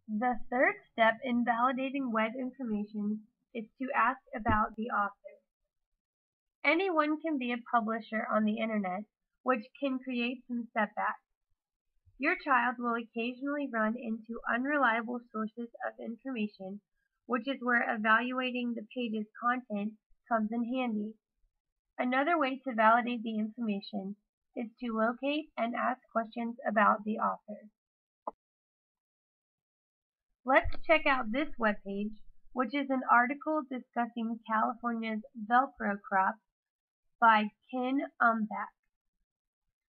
The third step in validating web information is to ask about the author. Anyone can be a publisher on the internet, which can create some setbacks. Your child will occasionally run into unreliable sources of information, which is where evaluating the page's content comes in handy. Another way to validate the information is to locate and ask questions about the author. Let's check out this webpage, which is an article discussing California's Velcro crop by Ken Umbach.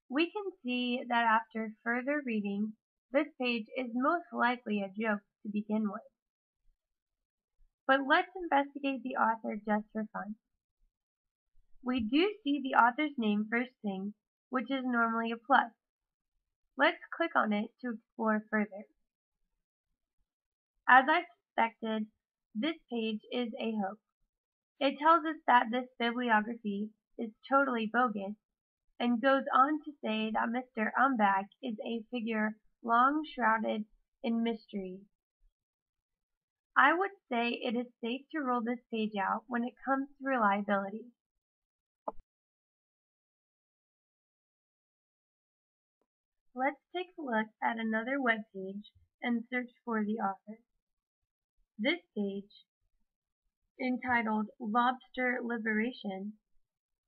We can see that after further reading, this page is most likely a joke to begin with. But let's investigate the author just for fun. We do see the author's name first thing, which is normally a plus. Let's click on it to explore further. As I suspected, this page is a hoax. It tells us that this bibliography is totally bogus and goes on to say that Mr. Umbach is a figure long shrouded in mystery. I would say it is safe to rule this page out when it comes to reliability. Let's take a look at another web page and search for the author. This page, entitled Lobster Liberation,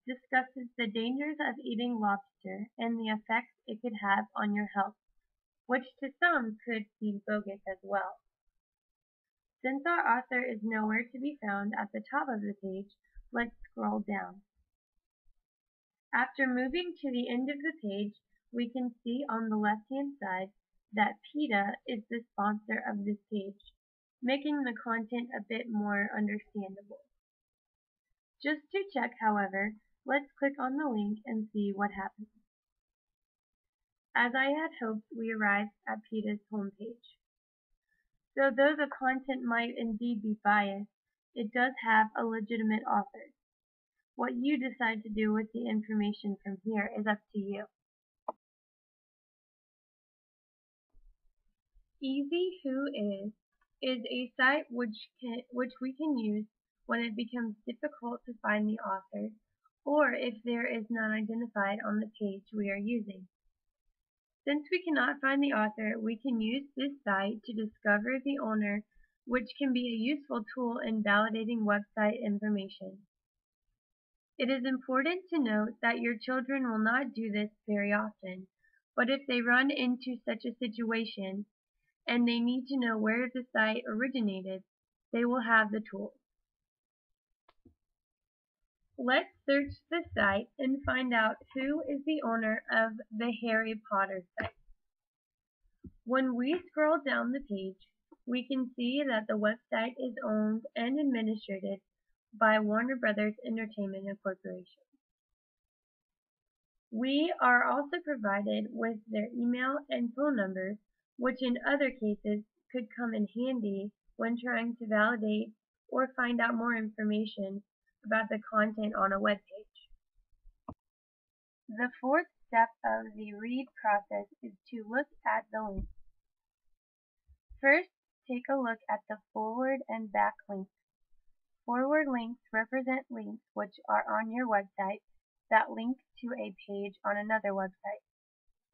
discusses the dangers of eating lobster and the effects it could have on your health, which to some could seem bogus as well. Since our author is nowhere to be found at the top of the page, let's scroll down. After moving to the end of the page, we can see on the left-hand side that PETA is the sponsor of this page, making the content a bit more understandable. Just to check, however, let's click on the link and see what happens. As I had hoped, we arrived at PETA's homepage. So though the content might indeed be biased, it does have a legitimate author. What you decide to do with the information from here is up to you. EasyWhoIs is a site which we can use when it becomes difficult to find the author or if there is none identified on the page we are using. Since we cannot find the author, we can use this site to discover the owner, which can be a useful tool in validating website information. It is important to note that your children will not do this very often, but if they run into such a situation and they need to know where the site originated, they will have the tools. Let's search the site and find out who is the owner of the Harry Potter site. When we scroll down the page, we can see that the website is owned and administered by Warner Brothers Entertainment Corporation. We are also provided with their email and phone number, which in other cases could come in handy when trying to validate or find out more information about the content on a web page. The fourth step of the read process is to look at the links. First, take a look at the forward and back links. Forward links represent links which are on your website that link to a page on another website.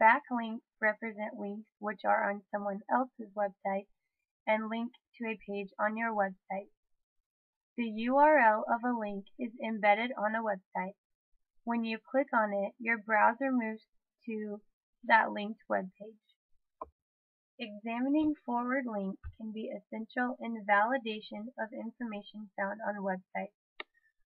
Backlinks represent links which are on someone else's website and link to a page on your website. The URL of a link is embedded on a website. When you click on it, your browser moves to that linked web page. Examining forward links can be essential in the validation of information found on websites,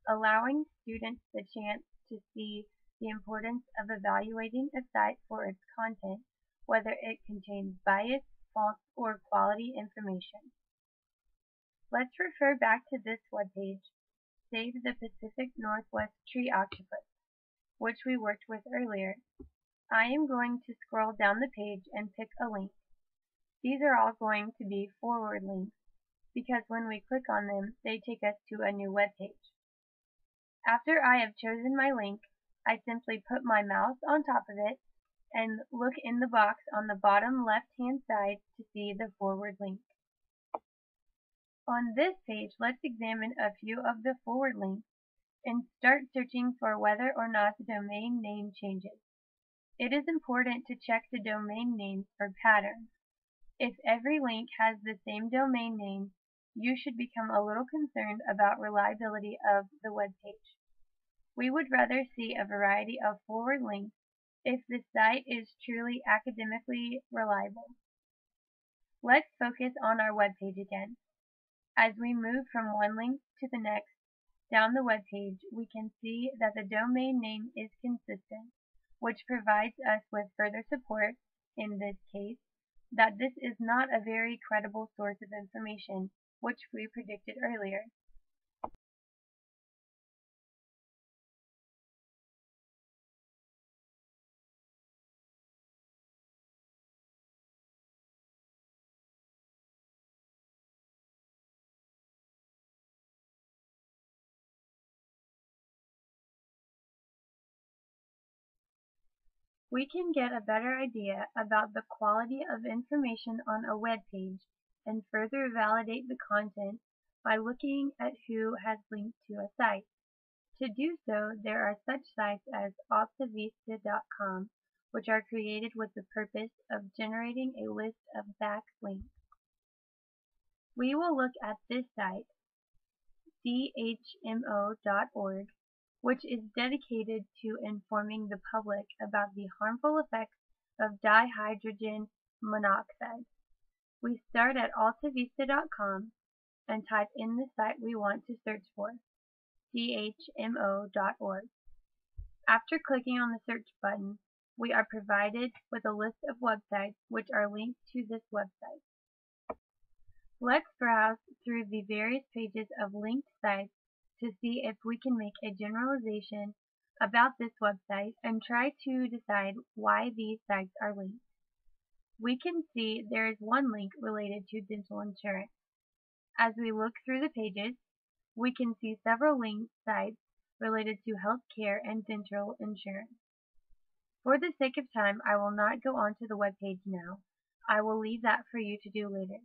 allowing students the chance to see the importance of evaluating a site for its content, whether it contains bias, false, or quality information. Let's refer back to this webpage, Save the Pacific Northwest Tree Octopus, which we worked with earlier. I am going to scroll down the page and pick a link. These are all going to be forward links, because when we click on them, they take us to a new web page. After I have chosen my link, I simply put my mouse on top of it and look in the box on the bottom left-hand side to see the forward link. On this page, let's examine a few of the forward links and start searching for whether or not the domain name changes. It is important to check the domain names for patterns. If every link has the same domain name, you should become a little concerned about reliability of the web page. We would rather see a variety of forward links if the site is truly academically reliable. Let's focus on our web page again. As we move from one link to the next down the web page, we can see that the domain name is consistent, which provides us with further support, in this case, that this is not a very credible source of information, which we predicted earlier. We can get a better idea about the quality of information on a web page and further validate the content by looking at who has linked to a site. To do so, there are such sites as AltaVista.com, which are created with the purpose of generating a list of backlinks. We will look at this site, dhmo.org, which is dedicated to informing the public about the harmful effects of dihydrogen monoxide. We start at altavista.com and type in the site we want to search for, dhmo.org. After clicking on the search button, we are provided with a list of websites which are linked to this website. Let's browse through the various pages of linked sites to see if we can make a generalization about this website and try to decide why these sites are linked. We can see there is one link related to dental insurance. As we look through the pages, we can see several linked sites related to healthcare and dental insurance. For the sake of time, I will not go onto the web page now. I will leave that for you to do later.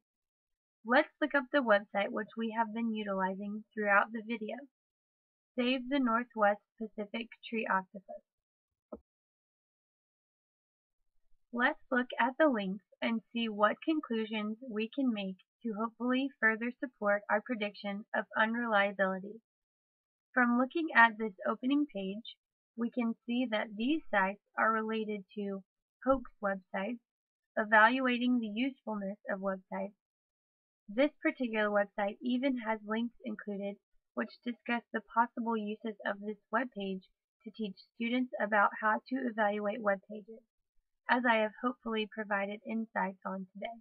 Let's look up the website which we have been utilizing throughout the video. Save the Northwest Pacific Tree Octopus. Let's look at the links and see what conclusions we can make to hopefully further support our prediction of unreliability. From looking at this opening page, we can see that these sites are related to hoax websites, evaluating the usefulness of websites. This particular website even has links included which discuss the possible uses of this web page to teach students about how to evaluate web pages, as I have hopefully provided insights on today.